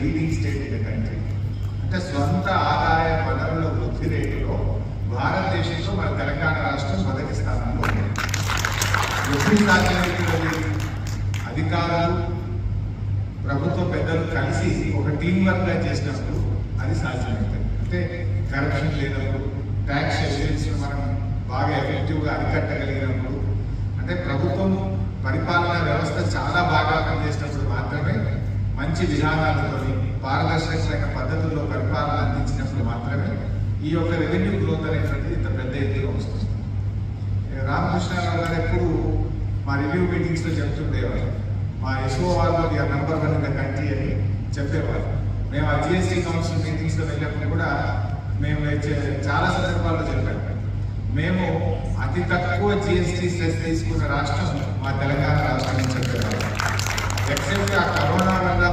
Leading state in the country. అంటే స్వంత ఆదాయ వనరుల వృద్ధి రేటులో భారతదేశంలో మన తెలంగాణ రాష్ట్రం మొదటి స్థానంలో ఉంది. ఎప్పుడు సాధ్యమవుతున్నది? అధికారులు ప్రభుత్వ పెద్దలు కలిసి ఒక టీం వర్క్ గా చేసినప్పుడు అది సాధ్యమవుతుంది. అంటే కరప్షన్ లేనప్పుడు, ట్యాక్స్ ఎఫిషియన్సీ మనం బాగా ఎఫెక్టివ్ గా అరికట్టగలిగినప్పుడు, అంటే ప్రభుత్వం పరిపాలనా వ్యవస్థ చాలా బాగా పనిచేసినప్పుడు మాత్రమే, మంచి విధానాలతో పారదర్శకమైన పద్ధతుల్లో పరిపాలన అందించినప్పుడు మాత్రమే ఈ యొక్క రెవెన్యూ గ్రోత్ అనేటువంటిది ఇంత పెద్ద ఎత్తుగా వస్తుంది. రామకృష్ణారావు గారు ఎప్పుడు మా రివ్యూ మీటింగ్స్ లో చెప్తుండేవారు, మా ఎస్ఓ వాళ్ళు నంబర్ 1 ఇన్ ద కంట్రీ అని చెప్పేవారు. మేము ఆ జిఎస్టీ కౌన్సిల్ మీటింగ్స్ లో వెళ్ళినప్పుడు కూడా మేము చాలా సందర్భాల్లో చెప్పాము, మేము అతి తక్కువ జిఎస్టీ సెస్ తీసుకున్న రాష్ట్రం మా తెలంగాణ రాష్ట్రం అని చెప్పేవారు. ఎక్సెప్ట్ ఆ కరోనా వల్ల